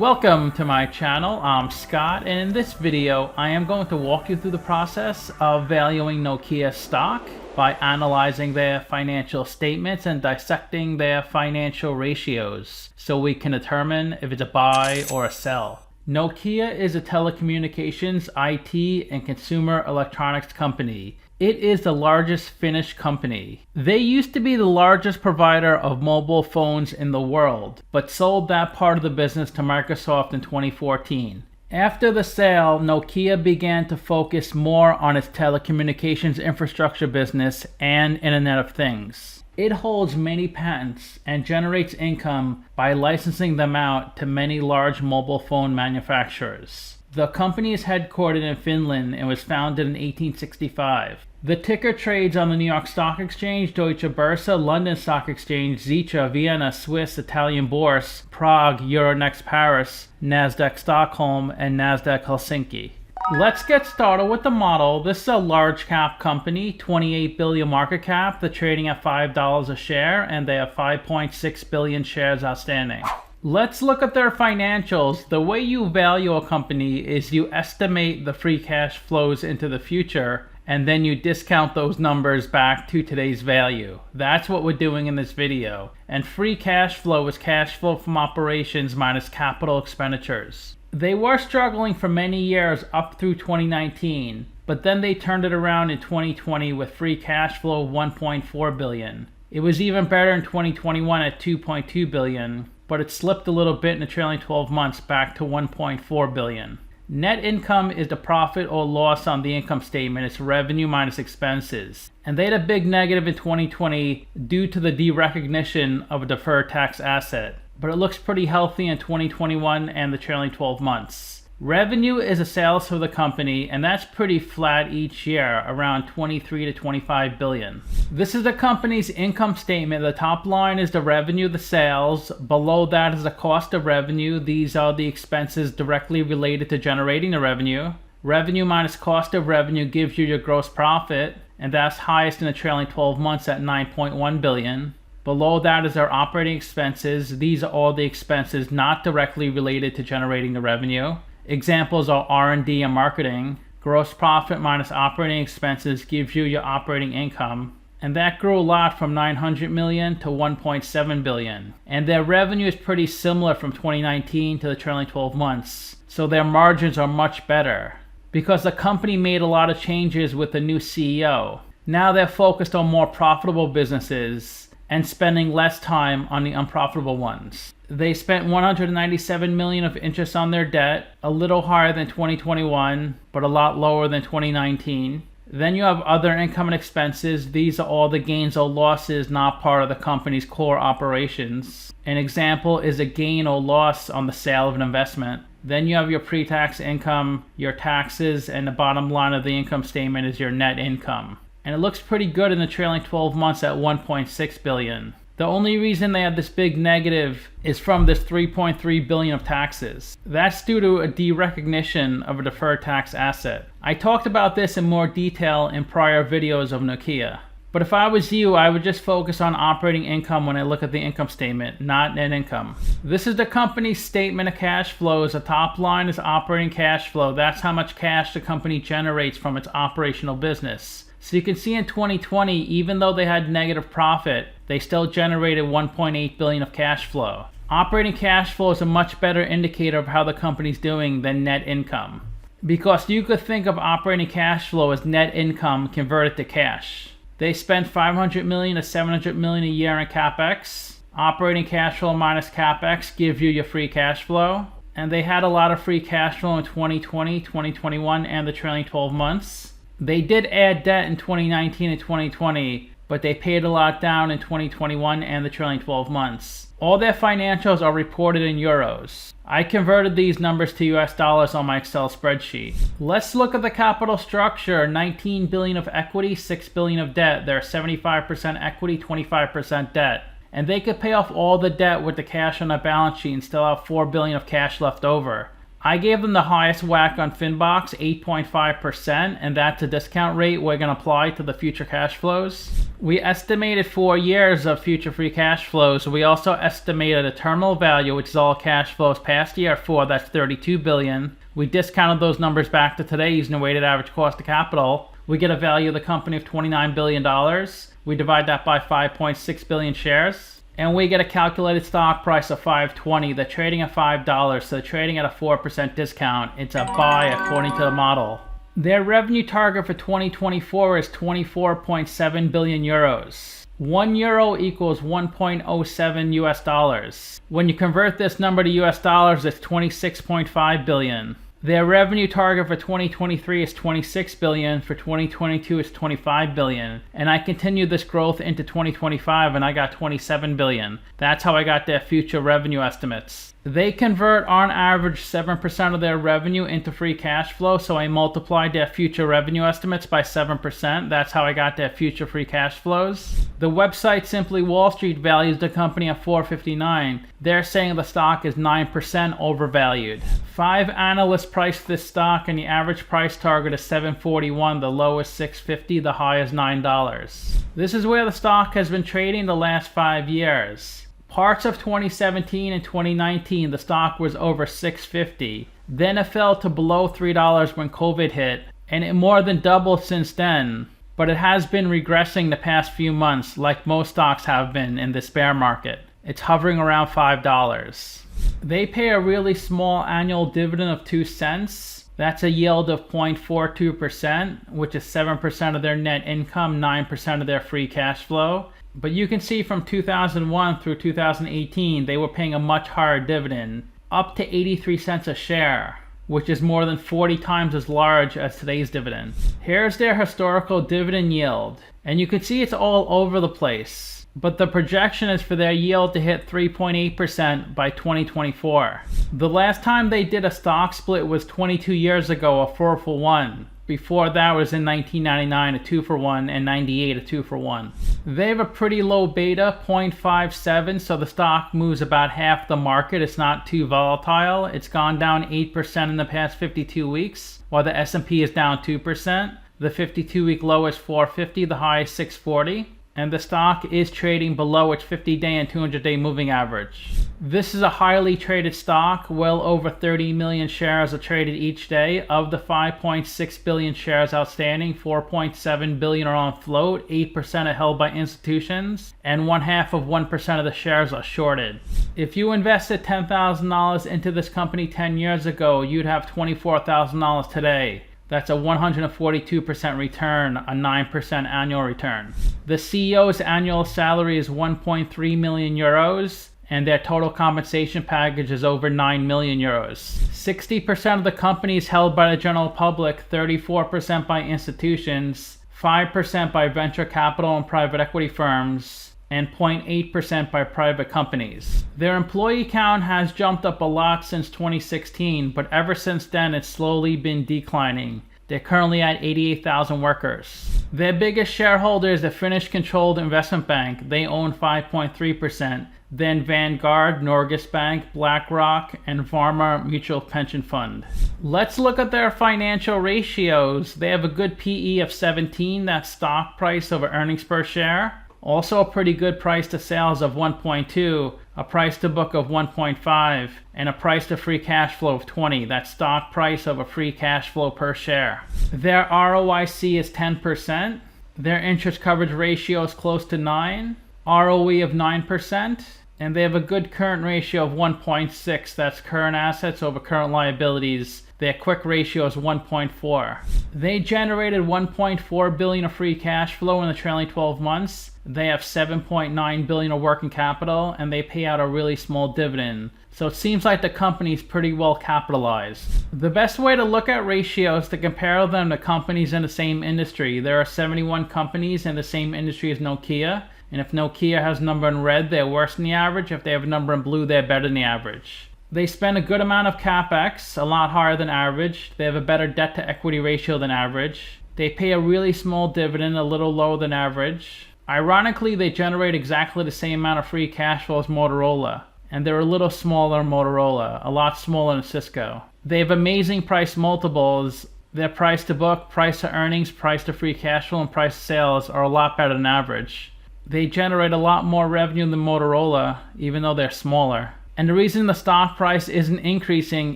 Welcome to my channel. I'm Scott, and in this video I am going to walk you through the process of valuing Nokia stock by analyzing their financial statements and dissecting their financial ratios so we can determine if it's a buy or a sell. Nokia is a telecommunications, IT, and consumer electronics company. It is the largest Finnish company. They used to be the largest provider of mobile phones in the world, but sold that part of the business to Microsoft in 2014. After the sale, Nokia began to focus more on its telecommunications infrastructure business and Internet of Things. It holds many patents and generates income by licensing them out to many large mobile phone manufacturers. The company is headquartered in Finland and was founded in 1865. The ticker trades on the New York Stock Exchange, Deutsche Börse, London Stock Exchange, Xetra, Vienna, Swiss, Italian Bourse, Prague, Euronext Paris, Nasdaq Stockholm, and Nasdaq Helsinki. Let's get started with the model. This is a large cap company, 28 billion market cap. They're trading at $5 a share, and they have 5.6 billion shares outstanding. Let's look at their financials. The way you value a company is you estimate the free cash flows into the future, and then you discount those numbers back to today's value. That's what we're doing in this video. And free cash flow is cash flow from operations minus capital expenditures. They were struggling for many years up through 2019, but then they turned it around in 2020 with free cash flow of 1.4 billion. It was even better in 2021 at 2.2 billion, but it slipped a little bit in the trailing 12 months back to 1.4 billion. Net income is the profit or loss on the income statement. It's revenue minus expenses. And they had a big negative in 2020 due to the derecognition of a deferred tax asset. But it looks pretty healthy in 2021 and the trailing 12 months. Revenue is a sales for the company, and that's pretty flat each year, around 23 to 25 billion. This is the company's income statement. The top line is the revenue, the sales. Below that is the cost of revenue. These are the expenses directly related to generating the revenue. Revenue minus cost of revenue gives you your gross profit, and that's highest in the trailing 12 months at 9.1 billion. Below that is our operating expenses. These are all the expenses not directly related to generating the revenue. Examples are R&D and marketing. Gross profit minus operating expenses gives you your operating income. And that grew a lot from 900 million to 1.7 billion. And their revenue is pretty similar from 2019 to the trailing 12 months. So their margins are much better because the company made a lot of changes with the new CEO. Now they're focused on more profitable businesses and spending less time on the unprofitable ones. They spent 197 million of interest on their debt, a little higher than 2021, but a lot lower than 2019. Then you have other income and expenses. These are all the gains or losses not part of the company's core operations. An example is a gain or loss on the sale of an investment. Then you have your pre-tax income, your taxes, and the bottom line of the income statement is your net income. And it looks pretty good in the trailing 12 months at 1.6 billion. The only reason they have this big negative is from this 3.3 billion of taxes. That's due to a derecognition of a deferred tax asset. I talked about this in more detail in prior videos of Nokia. But if I was you, I would just focus on operating income when I look at the income statement, not net income. This is the company's statement of cash flows. The top line is operating cash flow. That's how much cash the company generates from its operational business. So you can see in 2020, even though they had negative profit, they still generated 1.8 billion of cash flow. Operating cash flow is a much better indicator of how the company's doing than net income. Because you could think of operating cash flow as net income converted to cash. They spend 500 million to 700 million a year in CapEx. Operating cash flow minus CapEx gives you your free cash flow. And they had a lot of free cash flow in 2020, 2021, and the trailing 12 months. They did add debt in 2019 and 2020, but they paid a lot down in 2021 and the trailing 12 months. All their financials are reported in euros. I converted these numbers to US dollars on my Excel spreadsheet. Let's look at the capital structure. 19 billion of equity, 6 billion of debt. They're 75% equity, 25% debt. And they could pay off all the debt with the cash on their balance sheet and still have 4 billion of cash left over. I gave them the highest whack on Finbox, 8.5%, and that's a discount rate we're going to apply to the future cash flows. We estimated 4 years of future free cash flows. We also estimated a terminal value, which is all cash flows past year 4, that's $32 billion. We discounted those numbers back to today using a weighted average cost of capital. We get a value of the company of $29 billion. We divide that by 5.6 billion shares. And we get a calculated stock price of $5.20. They're trading at $5, so they're trading at a 4% discount. It's a buy according to the model. Their revenue target for 2024 is 24.7 billion euros. 1 euro equals 1.07 US dollars. When you convert this number to US dollars, it's 26.5 billion. Their revenue target for 2023 is 26 billion, for 2022 is 25 billion, and I continued this growth into 2025 and I got 27 billion. That's how I got their future revenue estimates. They convert on average 7% of their revenue into free cash flow, so I multiplied their future revenue estimates by 7%. That's how I got their future free cash flows. The website Simply Wall Street values the company at $4.59. They're saying the stock is 9% overvalued. 5 analysts priced this stock and the average price target is $7.41, the low is $6.50, the high is $9. This is where the stock has been trading the last 5 years. Parts of 2017 and 2019, the stock was over $6.50. Then it fell to below $3 when COVID hit, and it more than doubled since then. But it has been regressing the past few months, like most stocks have been in this bear market. It's hovering around $5. They pay a really small annual dividend of 2 cents. That's a yield of 0.42%, which is 7% of their net income, 9% of their free cash flow. But you can see from 2001 through 2018, they were paying a much higher dividend, up to 83 cents a share, which is more than 40 times as large as today's dividend. Here's their historical dividend yield, and you can see it's all over the place. But the projection is for their yield to hit 3.8% by 2024. The last time they did a stock split was 22 years ago, a 4-for-1. Before that was in 1999, a 2-for-1, and 98, a 2-for-1. They have a pretty low beta, 0.57, so the stock moves about half the market. It's not too volatile. It's gone down 8% in the past 52 weeks, while the S&P is down 2%. The 52-week low is 450, the high is 640. And the stock is trading below its 50-day and 200-day moving average. This is a highly traded stock. Well over 30 million shares are traded each day. Of the 5.6 billion shares outstanding, 4.7 billion are on float, 8% are held by institutions, and 0.5% of the shares are shorted. If you invested $10,000 into this company 10 years ago, you'd have $24,000 today. That's a 142% return, a 9% annual return. The CEO's annual salary is 1.3 million euros, and their total compensation package is over 9 million euros. 60% of the company is held by the general public, 34% by institutions, 5% by venture capital and private equity firms, and 0.8% by private companies. Their employee count has jumped up a lot since 2016, but ever since then it's slowly been declining. They're currently at 88,000 workers. Their biggest shareholder is the Finnish-controlled investment bank. They own 5.3%. Then Vanguard, Norges Bank, BlackRock, and Varma Mutual Pension Fund. Let's look at their financial ratios. They have a good PE of 17, that's stock price over earnings per share. Also a pretty good price to sales of 1.2, a price to book of 1.5, and a price to free cash flow of 20. That's stock price over free cash flow per share. Their ROIC is 10%. Their interest coverage ratio is close to 9. ROE of 9. And they have a good current ratio of 1.6. That's current assets over current liabilities. Their quick ratio is 1.4. They generated 1.4 billion of free cash flow in the trailing 12 months. They have 7.9 billion of working capital, and they pay out a really small dividend. So it seems like the company's pretty well capitalized. The best way to look at ratios is to compare them to companies in the same industry. There are 71 companies in the same industry as Nokia. And if Nokia has a number in red, they're worse than the average. If they have a number in blue, they're better than the average. They spend a good amount of capex, a lot higher than average. They have a better debt to equity ratio than average. They pay a really small dividend, a little lower than average. Ironically, they generate exactly the same amount of free cash flow as Motorola. And they're a little smaller than Motorola, a lot smaller than Cisco. They have amazing price multiples. Their price to book, price to earnings, price to free cash flow, and price to sales are a lot better than average. They generate a lot more revenue than Motorola, even though they're smaller. And the reason the stock price isn't increasing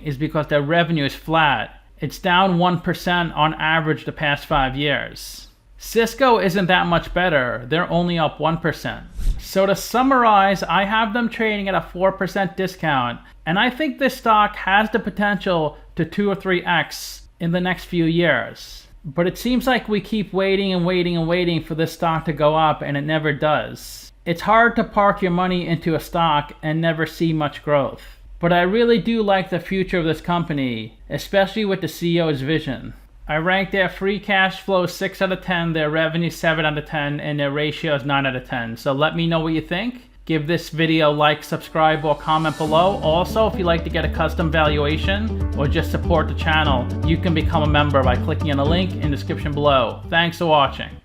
is because their revenue is flat. It's down 1% on average the past 5 years. Cisco isn't that much better. They're only up 1%. So to summarize, I have them trading at a 4% discount, and I think this stock has the potential to 2 or 3x in the next few years. But it seems like we keep waiting and waiting and waiting for this stock to go up, and it never does. It's hard to park your money into a stock and never see much growth. But I really do like the future of this company, especially with the CEO's vision. I rank their free cash flow 6 out of 10, their revenue 7 out of 10, and their ratio is 9 out of 10. So let me know what you think. Give this video a like, subscribe, or comment below. Also, if you'd like to get a custom valuation or just support the channel, you can become a member by clicking on the link in the description below. Thanks for watching.